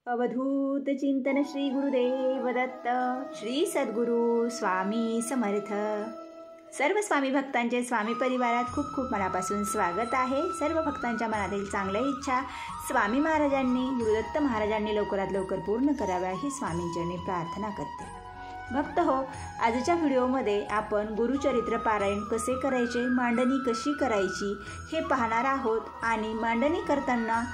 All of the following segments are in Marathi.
अवधूत चिंतन श्री गुरुदेव दत्त श्री सद्गुरु स्वामी समर्थ। सर्व स्वामी भक्तांचे स्वामी परिवारात खूप खूप मनापासून स्वागत आहे। सर्व भक्तांच्या मनातील चांगल्या इच्छा स्वामी महाराजांनी गुरुदत्त महाराजांनी लवकरात लवकर पूर्ण कराव्या ही स्वामींचरणी प्रार्थना करते। भक्त हो, आजच्या व्हिडिओमध्ये आपण गुरुचरित्र पारायण कसे करायचे, मांडणी कशी करायची हे पाहणार आहोत। आणि मांडणी करताना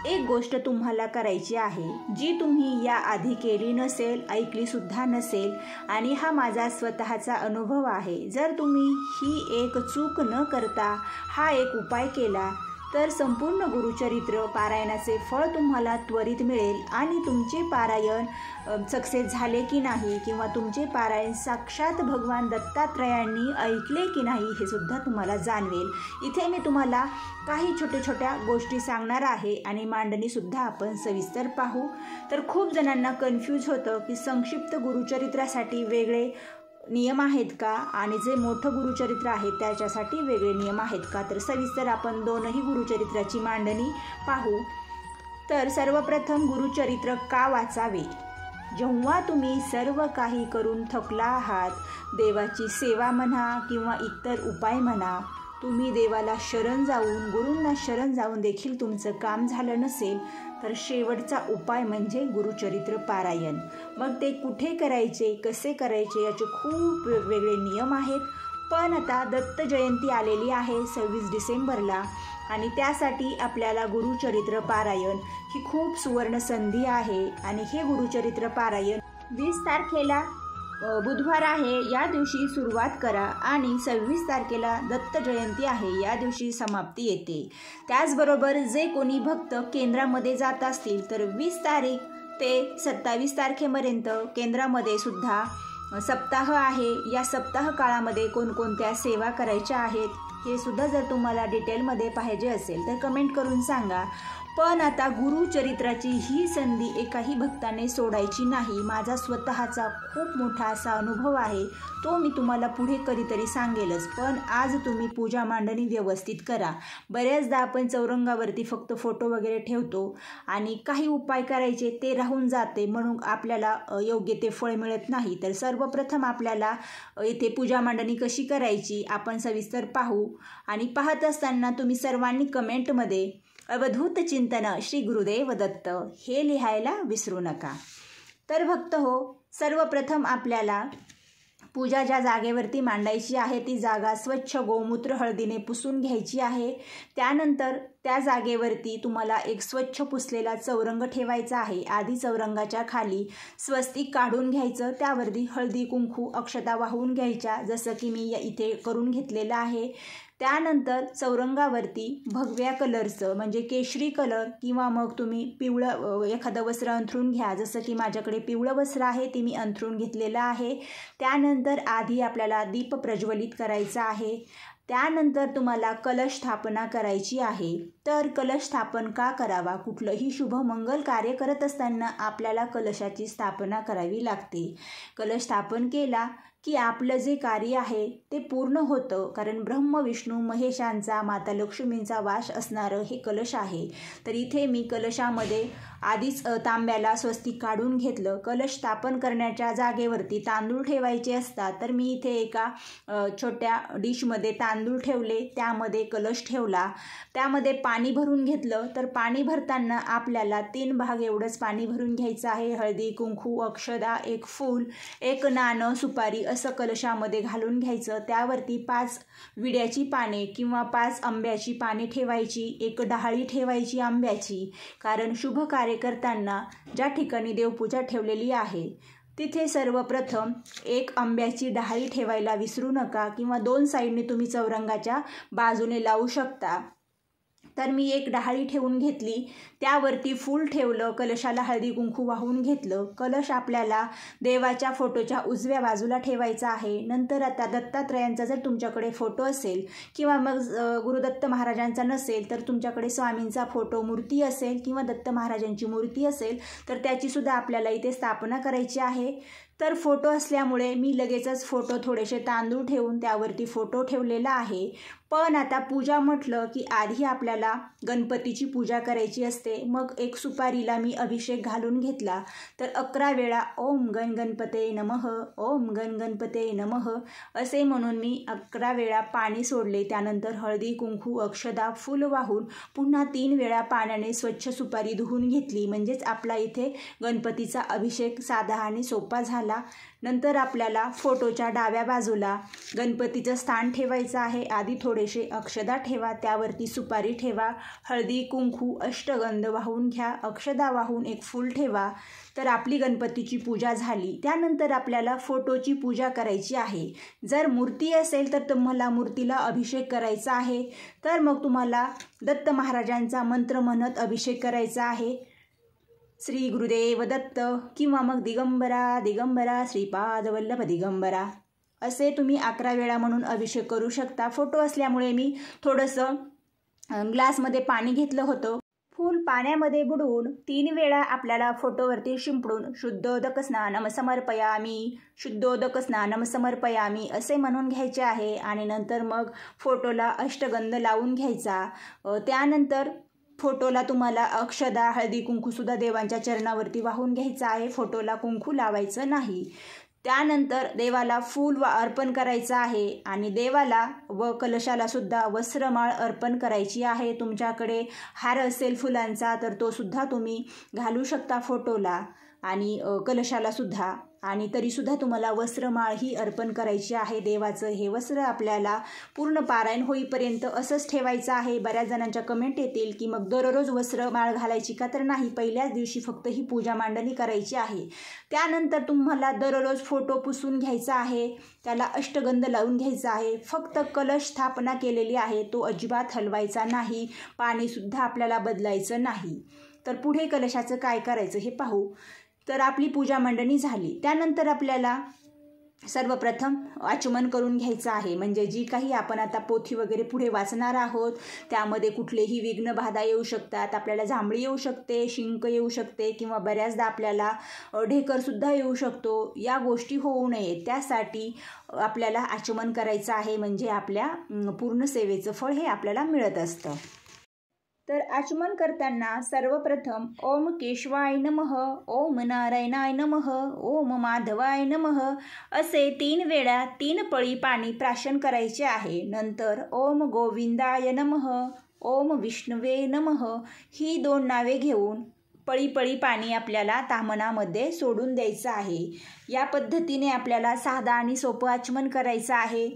एक गोष्ट तुम्हाला करायची आहे जी तुम्ही या आधी केली नसेल, ऐकली सुद्धा नसेल, आणि हा माझा स्वतःचा अनुभव आहे। जर तुम्ही ही एक चूक न करता हा एक उपाय केला तर संपूर्ण गुरुचरित्र पारायणाचे फळ तुम्हाला त्वरित मिळेल आणि तुमचे पारायण सक्सेस झाले की नाही किंवा तुमचे पारायण साक्षात भगवान दत्तात्रयांनी ऐकले की नाही हे सुद्धा तुम्हाला जाणवेल। इथे मी तुम्हाला काही छोट्या गोष्टी सांगणार आहे आणि मांडणी सुद्धा आपण सविस्तर पाहू। तर खूप जणांना कन्फ्यूज होतं की संक्षिप्त गुरुचरित्रासाठी वेगळे नियम आहेत का आणि जे मोठं गुरुचरित्र आहे त्याच्यासाठी वेगळे नियम आहेत का। तर सविस्तर आपण दोनही गुरुचरित्राची मांडणी पाहू। तर सर्वप्रथम गुरुचरित्र का वाचावे? जेव्हा तुम्ही सर्व काही करून थकला आहात, देवाची सेवा म्हणा किंवा इतर उपाय म्हणा, तुम्ही देवाला शरण जाऊन गुरूंना शरण जाऊन देखील तुमचं काम झालं नसेल तर शेवटचा उपाय म्हणजे गुरुचरित्र पारायण। मग ते कुठे करायचे, कसे करायचे याचे खूप वेगवेगळे नियम आहेत। पण आता दत्त जयंती आलेली आहे 26 डिसेंबरला आणि त्यासाठी आपल्याला गुरुचरित्र पारायण ही खूप सुवर्ण संधी आहे। आणि हे गुरुचरित्र पारायण 20 तारखेला बुधवार आहे, या दिवशी सुरुवात करा आणि 26 तारखेला दत्त जयंती आहे, या दिवशी समाप्ती येते। त्याचबरोबर जे कोणी भक्त केंद्रामध्ये जात असतील तर 20 तारीख ते 27 तारखेपर्यंत केंद्रामध्ये सुद्धा सप्ताह आहे। या सप्ताह काळामध्ये कोणकोणत्या सेवा करायच्या आहेत हे सुद्धा जर तुम्हाला डिटेलमध्ये पाहिजे असेल तर कमेंट करून सांगा। पण आता गुरुचरित्राची ही संधी एकाही भक्ताने सोडायची नाही। माझा स्वतःचा खूप मोठा असा अनुभव आहे, तो मी तुम्हाला पुढे कधीतरी सांगेलच। पण आज तुम्ही पूजा मांडणी व्यवस्थित करा। बऱ्याचदा आपण चौरंगावरती फक्त फोटो वगैरे ठेवतो आणि काही उपाय करायचे ते राहून जाते, म्हणून आपल्याला योग्य ते फळ मिळत नाही। तर सर्वप्रथम आपल्याला इथे पूजा मांडणी कशी करायची आपण सविस्तर पाहू। आणि पाहत असताना तुम्ही सर्वांनी कमेंटमध्ये अवधूत चिंतन श्री गुरुदेव दत्त हे लिहायला विसरू नका। तर भक्त हो, सर्वप्रथम आपल्याला पूजा ज्या जागेवरती मांडायची आहे ती जागा स्वच्छ गोमूत्र हळदीने पुसून घ्यायची आहे। त्यानंतर त्या जागेवरती तुम्हाला एक स्वच्छ पुसलेला चौरंग ठेवायचा आहे। आधी चौरंगाच्या खाली स्वस्तिक काढून घ्यायचं, त्यावरती हळदी कुंकू अक्षता वाहून घ्यायच्या, जसं की मी इथे करून घेतलेलं आहे। त्यानंतर चौरंगावरती भगव्या कलरचं म्हणजे केशरी कलर किंवा मग तुम्ही पिवळं एखादं वस्त्र अंथरून घ्या, जसं की माझ्याकडे पिवळं वस्त्र आहे ते मी अंथरून घेतलेलं आहे। त्यानंतर आधी आपल्याला दीप प्रज्वलित करायचा आहे। त्यानंतर तुम्हाला कलश स्थापना करायची आहे। तर कलश स्थापन का करावा? कुठलंही शुभ मंगल कार्य करत असताना आपल्याला कलशाची स्थापना करावी लागते। कलश स्थापन केला की आपलं जे कार्य आहे ते पूर्ण होतं, कारण ब्रह्म विष्णू महेशांचा माता लक्ष्मींचा वास असणारं हे कलश आहे। तर इथे मी कलशामध्ये आधीच तांब्याला स्वस्तिक काढून घेतलं। कलश स्थापन करण्याच्या जागेवरती तांदूळ ठेवायचे असतात, तर मी इथे एका छोट्या डिशमध्ये तांदूळ ठेवले, त्यामध्ये कलश ठेवला, त्यामध्ये पाणी भरून घेतलं। तर पाणी भरताना आपल्याला 3 भाग एवढंच पाणी भरून घ्यायचं आहे। हळदी कुंकू अक्षदा, एक फूल, एक नाणं, सुपारी असं कलशामध्ये घालून घ्यायचं। त्यावरती 5 विड्याची पाने किंवा 5 आंब्याची पाने ठेवायची, एक डहाळी ठेवायची आंब्याची, कारण शुभ कार्य करताना ज्या ठिकाणी देवपूजा ठेवलेली आहे तिथे सर्वप्रथम एक आंब्याची डहाळी ठेवायला विसरू नका, किंवा 2 साईडने तुम्ही चौरंगाच्या बाजूने लावू शकता। तर मी एक डहाळी ठेवून घेतली, त्यावरती फूल ठेवलं, कलशाला हळदी कुंकू वाहून घेतलं। कलश आपल्याला देवाच्या फोटोच्या उजव्या बाजूला ठेवायचा आहे। नंतर आता दत्तात्रयांचा जर तुमच्याकडे फोटो असेल किंवा मग गुरुदत्त महाराजांचा नसेल तर तुमच्याकडे स्वामींचा फोटो मूर्ती असेल किंवा दत्त महाराजांची मूर्ती असेल तर त्याची सुद्धा आपल्याला इथे स्थापना करायची आहे। तर फोटो असल्यामुळे मी लगेचच फोटो थोडेसे तांदूळ ठेवून त्यावरती फोटो ठेवलेला आहे। पण आता पूजा म्हटलं की आधी आपल्याला गणपतीची पूजा करायची असते. मग एक सुपारीला मी अभिषेक घालून घेतला. तर 11 वेळा ओम गण गणपते नमः, ओम गण गणपते नमः असे म्हणून मी 11 वेळा पाणी सोडले. त्यानंतर हळदी कुंकू अक्षदा फूल वाहून पुन्हा 3 वेळा पाण्याने स्वच्छ सुपारी धुवून घेतली. म्हणजेच आपला इथे गणपतीचा अभिषेक साधा आणि सोपा झाला. नंतर आपल्याला फोटोच्या डाव्या बाजूला गणपतीचं स्थान ठेवायचं आहे. आधी थोडेसे अक्षदा ठेवा, त्यावरती सुपारी ठेवा, हळदी कुंकू अष्टगंध वाहून घ्या, अक्षदा वाहून एक फूल ठेवा. तर आपली गणपतीची पूजा झाली. त्यानंतर आपल्याला फोटोची पूजा करायची आहे. जर मूर्ती असेल तर तुम्हाला मूर्तीला अभिषेक करायचा आहे. तर मग तुम्हाला दत्त महाराजांचा मंत्र म्हणत अभिषेक करायचा आहे. श्री गुरुदेव दत्त किंवा मग दिगंबरा दिगंबरा श्रीपाद वल्लभ दिगंबरा असे तुम्ही 11 वेळा म्हणून अभिषेक करू शकता. फोटो असल्यामुळे मी थोडंसं ग्लासमध्ये पाणी घेतलं होतं. फूल पाण्यामध्ये बुडवून 3 वेळा आपल्याला फोटोवरती शिंपडून शुद्धोदक स्नानम समर्पयामी, शुद्धोदक स्नानम समर्पयामी असे म्हणून घ्यायचे आहे. आणि नंतर मग फोटोला अष्टगंध लावून घ्यायचा. त्यानंतर फोटोला तुम्हाला अक्षदा हळदी कुंकूसुद्धा देवांच्या चरणावरती वाहून घ्यायचं आहे. फोटोला कुंकू लावायचं नाही. त्यानंतर देवाला फूल अर्पण करायचं आहे आणि देवाला व कलशाला सुद्धा वस्त्रमाळ अर्पण करायची आहे. तुमच्याकडे हार असेल फुलांचा तर तो सुद्धा तुम्ही घालू शकता फोटोला आणि कलशाला सुद्धा. आणि तरीसुद्धा तुम्हाला वस्त्रमाळ ही अर्पण करायची आहे. देवाचं हे वस्त्र आपल्याला पूर्ण पारायण होईपर्यंत असंच ठेवायचं आहे. बऱ्याच जणांच्या कमेंट येतील की मग दररोज वस्त्रमाळ घालायची का? तर नाही, पहिल्याच दिवशी फक्त ही पूजा मांडणी करायची आहे. त्यानंतर तुम्हाला दररोज फोटो पुसून घ्यायचा आहे, त्याला अष्टगंध लावून घ्यायचा आहे. फक्त कलश स्थापना केलेली आहे, तो अजिबात हलवायचा नाही. पाणीसुद्धा आपल्याला बदलायचं नाही. तर पुढे कलशाचं काय करायचं हे पाहू. तर आपली पूजा मांडणी झाली. त्यानंतर आपल्याला सर्वप्रथम आचमन करून घ्यायचं आहे. म्हणजे जी काही आपण आता पोथी वगैरे पुढे वाचणार आहोत त्यामध्ये कुठलेही विघ्न बाधा येऊ शकतात. आपल्याला जांभळी येऊ शकते, शिंक येऊ शकते किंवा बऱ्याचदा आपल्याला ढेकरसुद्धा येऊ शकतो. या गोष्टी होऊ नयेत त्यासाठी आपल्याला आचमन करायचं आहे. म्हणजे आपल्या पूर्ण सेवेचं फळ हे आपल्याला मिळत असतं. तर आचमन करताना सर्वप्रथम ओम केशवाय नमः, ओम नारायणाय नमः, ओम माधवाय नमः असे 3 वेळा 3 पळी पाणी प्राशन करायचे आहे. नंतर ओम गोविंदाय नमः, ओम विष्णवे नमः ही 2 नावे घेऊन पळी पाणी आपल्याला ताम्हणामध्ये सोडून द्यायचं आहे. या पद्धतीने आपल्याला साधा आणि सोपं आचमन करायचं आहे.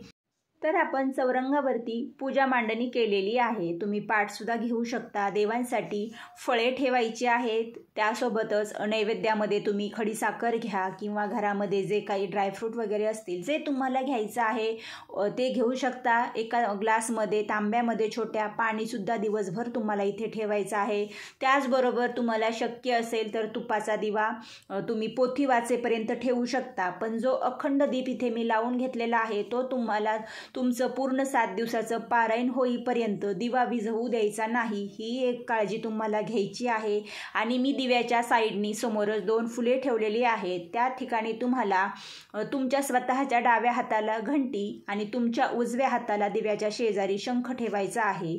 तर आपण चौरंगावरती पूजा मांडणी केलेली आहे. तुम्ही पाठसुद्धा घेऊ शकता. देवांसाठी फळे ठेवायची आहेत. त्यासोबतच नैवेद्यामध्ये तुम्ही खडीसाखर घ्या किंवा घरामध्ये जे काही ड्रायफ्रूट वगैरे असतील जे तुम्हाला घ्यायचं आहे ते घेऊ शकता. एका ग्लासमध्ये तांब्यामध्ये छोट्या पाणीसुद्धा दिवसभर तुम्हाला इथे ठेवायचं आहे. त्याचबरोबर तुम्हाला शक्य असेल तर तुपाचा दिवा तुम्ही पोथी वाचेपर्यंत ठेवू शकता. पण जो अखंड दीप इथे मी लावून घेतलेला आहे तो तुम्हाला तुमचं पूर्ण 7 दिवसाचं पारायण होईपर्यंत दिवा विझवू द्यायचा नाही. ही एक काळजी तुम्हाला घ्यायची आहे. आणि मी दिव्याच्या साईडनी समोरच 2 फुले ठेवलेली आहेत. त्या ठिकाणी तुम्हाला तुमच्या स्वतःच्या डाव्या हाताला घंटी आणि तुमच्या उजव्या हाताला दिव्याच्या शेजारी शंख ठेवायचा आहे.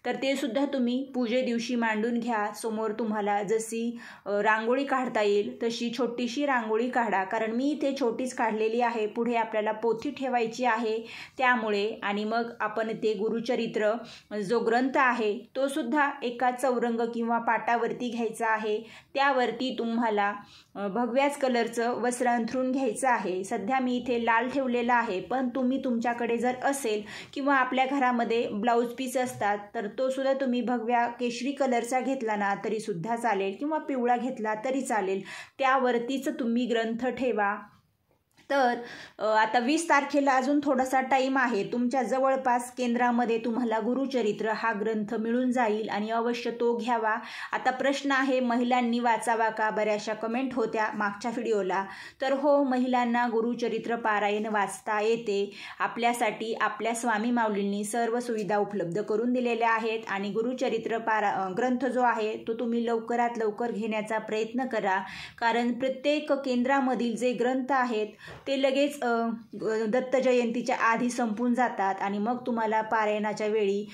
तर ते सुद्धा तुम्ही पूजे दिवशी मांडून घ्या. समोर तुम्हाला जशी रांगोळी काढता येईल तशी छोटीशी रांगोळी काढा. कारण मी इथे छोटीच काढलेली आहे. पुढे आपल्याला पोथी ठेवायची आहे त्यामुळे. आणि मग आपण ते गुरुचरित्र जो ग्रंथ आहे तो सुद्धा एका चौरंग किंवा पाटावरती घ्यायचा आहे. त्यावरती तुम्हाला भगव्याच कलरचं वस्त्र अंथरून घ्यायचं आहे. सध्या मी इथे लाल ठेवलेला आहे, पण तुम्ही तुमच्याकडे जर असेल किंवा आपल्या घरामध्ये ब्लाऊज पीस असतात तर तो सुद्धा तुम्ही भगव्या केशरी कलरचा घेतला ना तरी सुद्धा चालेल किंवा पिवळा घेतला तरी चालेल. त्यावरतीच तुम्ही ग्रंथ ठेवा. तर आता 20 तारखेला अजून थोडासा टाईम आहे. तुमच्या जवळपास केंद्रामध्ये तुम्हाला गुरुचरित्र हा ग्रंथ मिळून जाईल आणि अवश्य तो घ्यावा. आता प्रश्न आहे महिलांनी वाचावा का? बऱ्याचशा कमेंट होत्या मागच्या व्हिडिओला. तर हो, महिलांना गुरुचरित्र पारायण वाचता येते. आपल्यासाठी आपल्या स्वामी माऊलींनी सर्व सुविधा उपलब्ध करून दिलेल्या आहेत. आणि गुरुचरित्र ग्रंथ जो आहे तो तुम्ही लवकरात लवकर घेण्याचा प्रयत्न करा. कारण प्रत्येक केंद्रामधील जे ग्रंथ आहेत ते लगेच दत्त जयंतीच्या आधी संपून जातात आणि मग तुम्हाला पारायणाच्या वेळी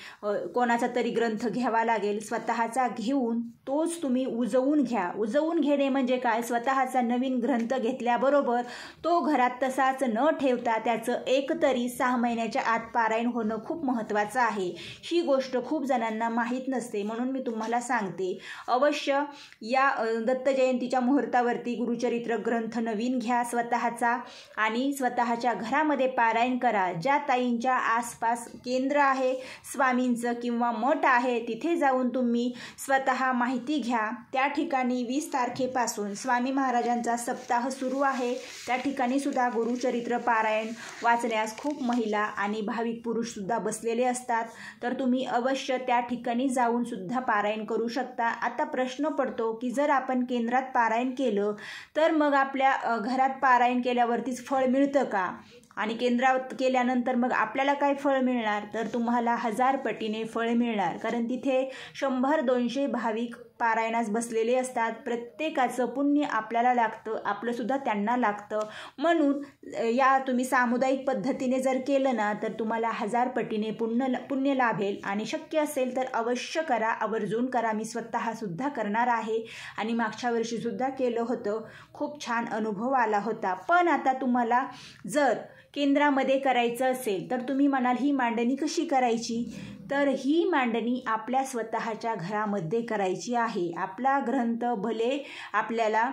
कोणाचा तरी ग्रंथ घ्यावा लागेल, स्वतःचा घेऊन तोच तुम्ही उजवून घ्या. उजवून घेणे म्हणजे काय, स्वतःचा नवीन ग्रंथ घेतल्याबरोबर तो घरात तसाच न ठेवता त्याचं एकतरी 6 महिन्याच्या आत पारायण होणं खूप महत्त्वाचं आहे. ही गोष्ट खूप जणांना माहीत नसते, म्हणून मी तुम्हाला सांगते. अवश्य या दत्त जयंतीच्या मुहूर्तावरती गुरुचरित्र ग्रंथ नवीन घ्या स्वतःचा आणि स्वतःच्या घरामध्ये पारायण करा. ज्या ताईंच्या आसपास केंद्र आहे स्वामींचं किंवा मठ आहे तिथे जाऊन तुम्ही स्वतः माहिती घ्या. त्या ठिकाणी 20 तारखेपासून स्वामी महाराजांचा सप्ताह सुरू आहे. त्या ठिकाणी सुद्धा गुरुचरित्र पारायण वाचण्यास खूप महिला आणि भाविक पुरुषसुद्धा बसलेले असतात. तर तुम्ही अवश्य त्या ठिकाणी जाऊन सुद्धा पारायण करू शकता. आता प्रश्न पडतो की जर आपण केंद्रात पारायण केलं तर मग आपल्या घरात पारायण केल्यावरतीच फळ मिळतं का, आणि केंद्रात केल्यानंतर मग आपल्याला काय फळ मिळणार, तर तुम्हाला 1000 पटीने फळ मिळणार. कारण तिथे 100-200 भाविक पारायणास बसलेले असतात. प्रत्येकाचं पुण्य आपल्याला लागतं, आपलंसुद्धा त्यांना लागतं. म्हणून या तुम्ही सामुदायिक पद्धतीने जर केलं ना तर तुम्हाला 1000 पटीने पुण्य लाभेल. आणि शक्य असेल तर अवश्य करा, आवर्जून करा. मी स्वतःसुद्धा करणार आहे आणि मागच्या वर्षीसुद्धा केलं होतं. खूप छान अनुभव आला होता. पण आता तुम्हाला जर केंद्रामध्ये करायचं असेल तर तुम्ही म्हणाल ही मांडणी कशी करायची, तर ही मांडणी आपल्या स्वतःच्या घरामध्ये करायची आहे. आपला ग्रंथ भले आपल्याला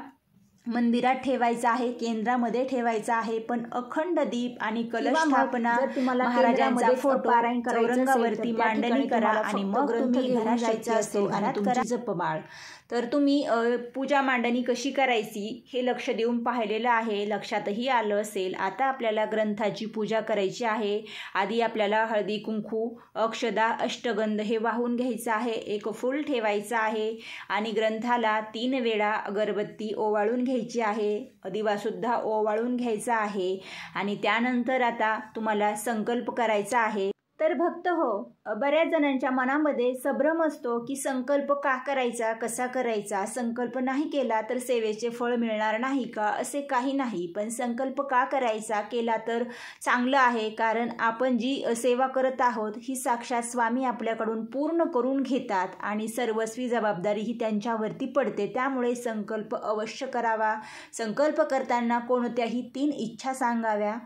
मंदिरात ठेवायचा आहे, केंद्रामध्ये ठेवायचा आहे, पण अखंड दीप आणि कलश स्थापना, महाराजांचा फोटो चौरंगावरती मांडणी करा आणि मग तुम्ही घरात जायचं असेल घरात करा जपमाळ. तर तुम्ही पूजा मांडणी कशी करायची हे लक्ष देऊन पाहिलेलं आहे, लक्षातही आलं असेल. आता आपल्याला ग्रंथाची पूजा करायची आहे. आधी आपल्याला हळदी कुंकू, अक्षदा, अष्टगंध हे वाहून घ्यायचं आहे. एक फूल ठेवायचं आहे आणि ग्रंथाला 3 वेळा अगरबत्ती ओवाळून घ्यायची आहे, दिवासुद्धा ओवाळून घ्यायचा आहे. आणि त्यानंतर आता तुम्हाला संकल्प करायचा आहे. तर भक्त हो, बऱ्याच जणांच्या मनामध्ये संभ्रम असतो की संकल्प का करायचा, कसा करायचा, संकल्प नाही केला तर सेवेचे फळ मिळणार नाही का, असे काही नाही. पण संकल्प का करायचा, केला तर चांगलं आहे. कारण आपण जी सेवा करत आहोत ही साक्षात स्वामी आपल्याकडून पूर्ण करून घेतात आणि सर्वस्वी जबाबदारी ही त्यांच्यावरती पडते. त्यामुळे संकल्प अवश्य करावा. संकल्प करताना कोणत्याही 3 इच्छा सांगाव्या.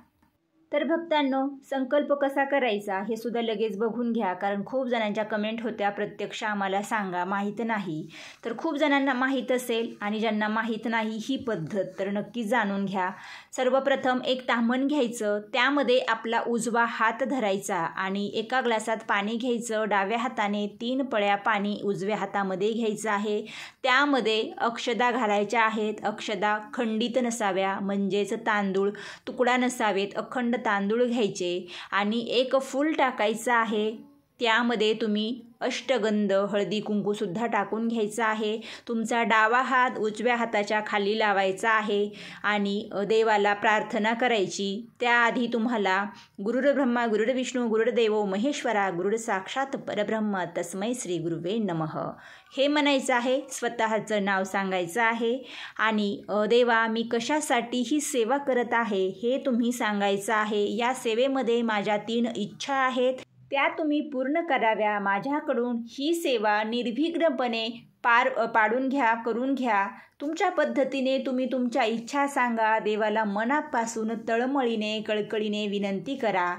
तर भक्तांनो, संकल्प कसा करायचा हे सुद्धा लगेच बघून घ्या. कारण खूप जणांच्या कमेंट होत्या प्रत्यक्ष आम्हाला सांगा, माहीत नाही. तर खूप जणांना माहीत असेल आणि ज्यांना माहीत नाही ही पद्धत तर नक्की जाणून घ्या. सर्वप्रथम एक ताम्हण घ्यायचं, त्यामध्ये आपला उजवा हात धरायचा आणि एका ग्लासात पाणी घ्यायचं. डाव्या हाताने 3 पळ्या पाणी उजव्या हातामध्ये घ्यायचं आहे. त्यामध्ये अक्षदा घालायच्या आहेत. अक्षदा खंडित नसाव्या, म्हणजेच तांदूळ तुकडा नसावेत, अखंड तांदूळ घ्यायचे आणि एक फूल टाकायचं आहे. त्यामध्ये तुम्ही अष्टगंध, हळदी कुंकू सुद्धा टाकून घ्यायचा आहे. तुमचा डावा हात उजव्या हाताच्या खाली लावायचा आहे आणि देवाला प्रार्थना करायची. त्याआधी तुम्हाला गुरुर्ब्रह्मा गुरुर्विष्णू गुरुर्देवो महेश्वरा गुरुर साक्षात परब्रह्म तस्मै श्री गुरुवे नमः हे म्हणायचं आहे. स्वतःचं नाव सांगायचं आहे आणि देवा मी कशासाठी ही सेवा करत आहे हे तुम्ही सांगायचं आहे. या सेवेमध्ये माझ्या 3 इच्छा आहेत, त्या तुम्ही पूर्ण कराव्या. माझ्याकडून ही सेवा निर्विघ्नपणे पाडून घ्या, करून घ्या. तुमच्या पद्धतीने तुम्ही तुमच्या इच्छा सांगा. देवाला मनापासून तळमळीने कळकळीने विनंती करा.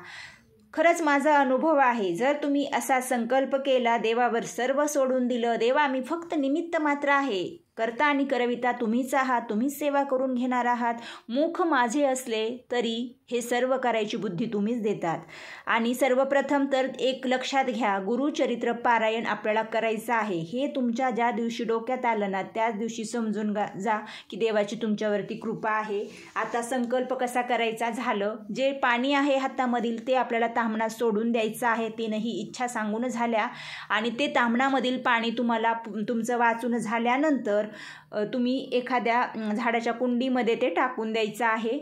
खरंच माझा अनुभव आहे, जर तुम्ही असा संकल्प केला, देवावर सर्व सोडून दिलं, देवा मी फक्त निमित्त मात्र आहे, करता आणि करविता तुम्हीच आहात, तुम्हीच सेवा करून घेणार आहात, मुख माझे असले तरी हे सर्व करायची बुद्धी तुम्हीच देतात. आणि सर्वप्रथम तर एक लक्षात घ्या, गुरुचरित्र पारायण आपल्याला करायचं आहे. हे तुमच्या ज्या दिवशी डोक्यात आलं ना त्याच दिवशी समजून जा की देवाची तुमच्यावरती कृपा आहे. आता संकल्प कसा करायचा झालं, जे पाणी आहे हातामधील ते आपल्याला ताम्हणात सोडून द्यायचं आहे. 3ही इच्छा सांगून झाल्या आणि ते ताम्हणामधील पाणी तुम्हाला तुमचं वाचून झाल्यानंतर तुम्ही एखाद्या झाडाच्या कुंडीमध्ये ते टाकून द्यायचं आहे.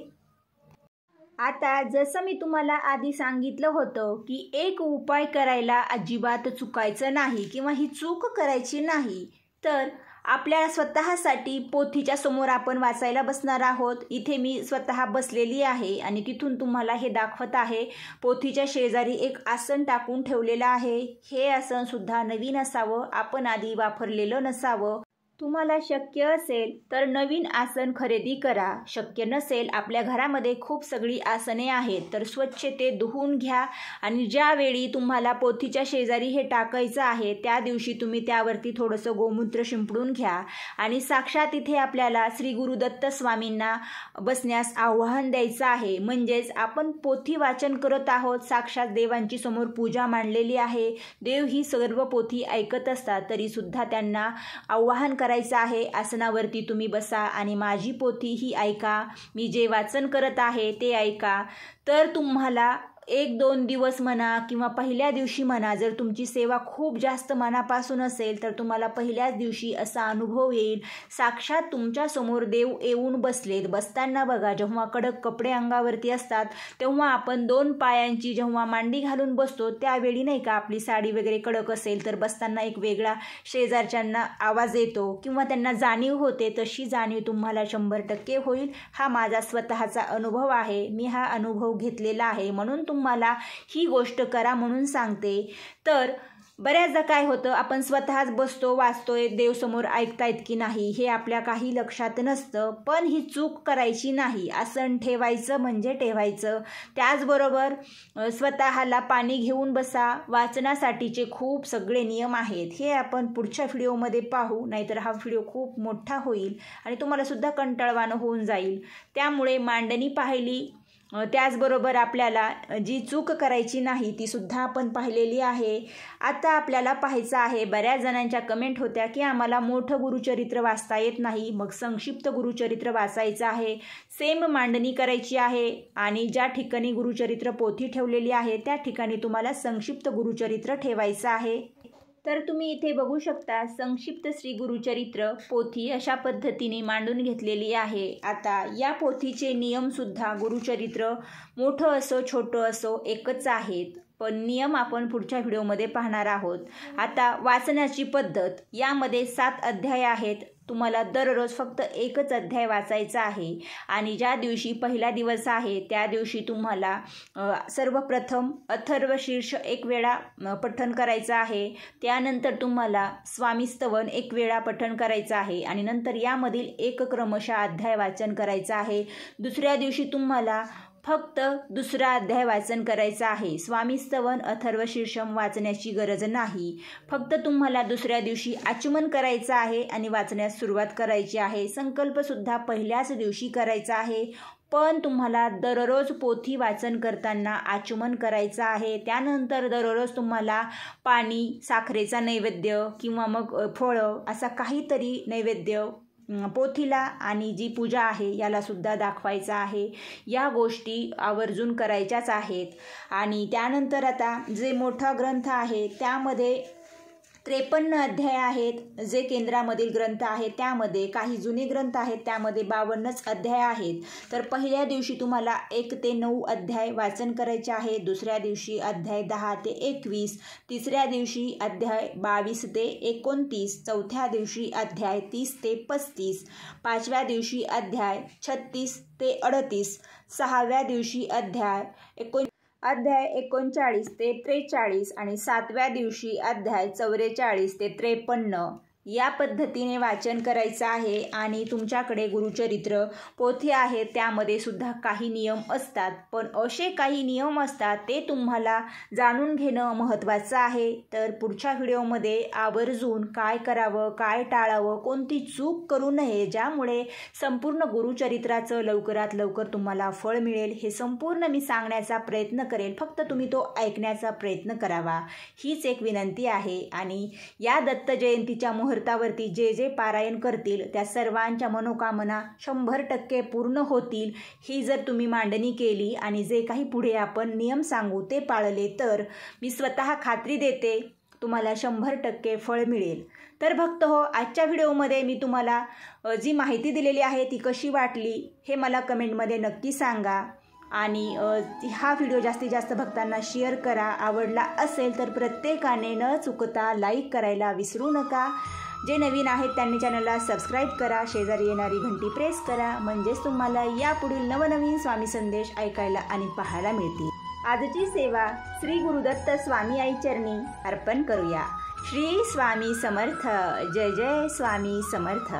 आता जसं मी तुम्हाला आधी सांगितलं होतं की एक उपाय करायला अजिबात चुकायचं नाही किंवा ही चूक करायची नाही. तर आपल्या स्वतःसाठी पोथीच्या समोर आपण वाचायला बसणार आहोत. इथे मी स्वतः बसलेली आहे आणि तिथून तुम्हाला हे दाखवत आहे. पोथीच्या शेजारी एक आसन टाकून ठेवलेलं आहे. हे आसन सुद्धा नवीन असावं, आपण आधी वापरलेलं नसावं. तुम्हाला शक्य असेल तर नवीन आसन खरेदी करा. शक्य नसेल, आपल्या घरामध्ये खूप सगळी आसने आहेत, तर स्वच्छ ते धुवून घ्या आणि ज्यावेळी तुम्हाला पोथीच्या शेजारी हे टाकायचं आहे त्या दिवशी तुम्ही त्यावरती थोडंसं गोमूत्र शिंपडून घ्या आणि साक्षात इथे आपल्याला श्री गुरु दत्त स्वामींना बसण्यास आव्हान द्यायचं आहे. म्हणजेच आपण पोथी वाचन करत आहोत, साक्षात देवांची समोर पूजा मांडलेली आहे. देव ही सर्व पोथी ऐकत असतात, तरीसुद्धा त्यांना आव्हान करायचं आहे. आसनावरती तुम्ही बसा आणि माझी पोथी ही ऐका, मी जे वाचन करत आहे ते ऐका. तर तुम्हाला 1-2 दिवस म्हणा किंवा पहिल्या दिवशी म्हणा, जर तुमची सेवा खूप जास्त मनापासून असेल तर तुम्हाला पहिल्याच दिवशी असा अनुभव येईल, साक्षात तुमच्यासमोर देव येऊन बसलेत. बसताना बघा, जेव्हा कडक कपडे अंगावरती असतात तेव्हा आपण 2 पायांची जेव्हा मांडी घालून बसतो त्यावेळी नाही का, आपली साडी वगैरे कडक असेल तर बसताना एक वेगळा शेजारच्यांना आवाज येतो किंवा त्यांना जाणीव होते. तशी जाणीव तुम्हाला 100% होईल. हा माझा स्वतःचा अनुभव आहे. मी हा अनुभव घेतलेला आहे, म्हणून तुम्हाला ही गोष्ट करा म्हणून सांगते. तर बऱ्याचदा काय होतं, आपण स्वतःच बसतो, वाचतोय, देव समोर ऐकतायत की नाही हे आपल्या काही लक्षात नसतं. पण ही चूक करायची नाही. आसन ठेवायचं म्हणजे ठेवायचं. त्याचबरोबर स्वतःला पाणी घेऊन बसा. वाचनासाठीचे खूप सगळे नियम आहेत, हे आपण पुढच्या व्हिडिओमध्ये पाहू, नाहीतर हा व्हिडिओ खूप मोठा होईल आणि तुम्हाला सुद्धा कंटाळवाणं होऊन जाईल. त्यामुळे मांडणी पाहिली, त्याचबरोबर आपल्याला जी चूक करायची नाही ती सुद्धा आपण पाहिलेली आहे. आता आपल्याला पाहायचं आहे, बऱ्याच जणांच्या कमेंट होत्या की आम्हाला मोठं गुरुचरित्र वाचता येत नाही, मग संक्षिप्त गुरुचरित्र वाचायचं आहे. सेम मांडणी करायची आहे आणि ज्या ठिकाणी गुरुचरित्र पोथी ठेवलेली आहे त्या ठिकाणी तुम्हाला संक्षिप्त गुरुचरित्र ठेवायचं आहे. तर तुम्ही इथे बघू शकता, संक्षिप्त श्री गुरुचरित्र पोथी अशा पद्धतीने मांडून घेतलेली आहे. आता या पोथीचे नियमसुद्धा गुरुचरित्र मोठं असो छोटं असो एकच आहेत, पण नियम आपण पुढच्या व्हिडिओमध्ये पाहणार आहोत. आता वाचण्याची पद्धत, यामध्ये 7 अध्याय आहेत. तुम्हाला दररोज फक्त एकच अध्याय वाचायचा आहे आणि ज्या दिवशी पहिला दिवस आहे त्या दिवशी तुम्हाला सर्वप्रथम अथर्वशीर्ष 1 वेळा पठण करायचं आहे. त्यानंतर तुम्हाला स्वामीस्तवन 1 वेळा पठण करायचं आहे आणि नंतर यामधील एक क्रमशः अध्याय वाचन करायचं आहे. दुसऱ्या दिवशी तुम्हाला फक्त दुसरा अध्याय वाचन करायचा आहे. स्वामीस्तवन अथर्वशीर्षम वाचण्याची गरज नाही. फक्त तुम्हाला दुसऱ्या दिवशी आचमन करायचं आहे आणि वाचण्यास सुरुवात करायची आहे. संकल्पसुद्धा पहिल्याच दिवशी करायचा आहे. पण तुम्हाला दररोज पोथी वाचन करताना आचमन करायचं आहे. त्यानंतर दररोज तुम्हाला पाणी, साखरेचा नैवेद्य किंवा मग फळं असा काहीतरी नैवेद्य पोथीला आणि जी पूजा आहे याला सुद्धा दाखवायचा आहे. या गोष्टी आवर्जून करायच्याच आहेत. आणि त्यानंतर आता जे मोठा ग्रंथ आहे त्यामध्ये 53 अध्याय आहेत. जे केंद्रामधील ग्रंथ आहेत त्यामध्ये, काही जुने ग्रंथ आहेत त्यामध्ये 52च अध्याय आहेत. तर पहिल्या दिवशी तुम्हाला 1 ते 9 अध्याय वाचन करायचे आहे. दुसऱ्या दिवशी अध्याय 10 ते 21, तिसऱ्या दिवशी अध्याय 22 ते 29, चौथ्या दिवशी अध्याय 30 ते 35, पाचव्या दिवशी अध्याय 36 ते 38, सहाव्या दिवशी अध्याय 39 ते 43 आणि 7व्या दिवशी अध्याय 44 ते 53. या पद्धतीने वाचन करायचं आहे. आणि तुमच्याकडे गुरुचरित्र पोथी आहे त्यामध्ये सुद्धा काही नियम असतात, पण असे काही नियम असतात ते तुम्हाला जाणून घेणं महत्त्वाचं आहे. तर पुढच्या व्हिडिओमध्ये आवर्जून काय करावं, काय टाळावं, कोणती चूक करू नये ज्यामुळे संपूर्ण गुरुचरित्राचं लवकरात लवकर तुम्हाला फळ मिळेल, हे संपूर्ण मी सांगण्याचा प्रयत्न करेल. फक्त तुम्ही तो ऐकण्याचा प्रयत्न करावा, हीच एक विनंती आहे. आणि या दत्त जयंतीच्या मुहूर्तावरती जे जे पारायण करतील त्या सर्वांच्या मनोकामना 100% पूर्ण होतील. ही जर तुम्ही मांडणी केली आणि जे काही पुढे आपण नियम सांगू ते पाळले तर मी स्वतः खात्री देते तुम्हाला 100% फळ मिळेल. तर भक्त हो, आजच्या व्हिडिओमध्ये मी तुम्हाला जी माहिती दिलेली आहे ती कशी वाटली हे मला कमेंटमध्ये नक्की सांगा. आणि हा व्हिडिओ जास्तीत जास्त भक्तांना शेअर करा. आवडला असेल तर प्रत्येकाने न चुकता लाईक करायला विसरू नका. जे नवीन आहेत त्यांनी चॅनलला सबस्क्राईब करा, शेजारी येणारी घंटी प्रेस करा, म्हणजेच तुम्हाला यापुढील नवनवीन स्वामी संदेश ऐकायला आणि पाहायला मिळतील. आजची सेवा श्री गुरुदत्त स्वामी आई चरणी अर्पण करूया. श्री स्वामी समर्थ. जय जय स्वामी समर्थ.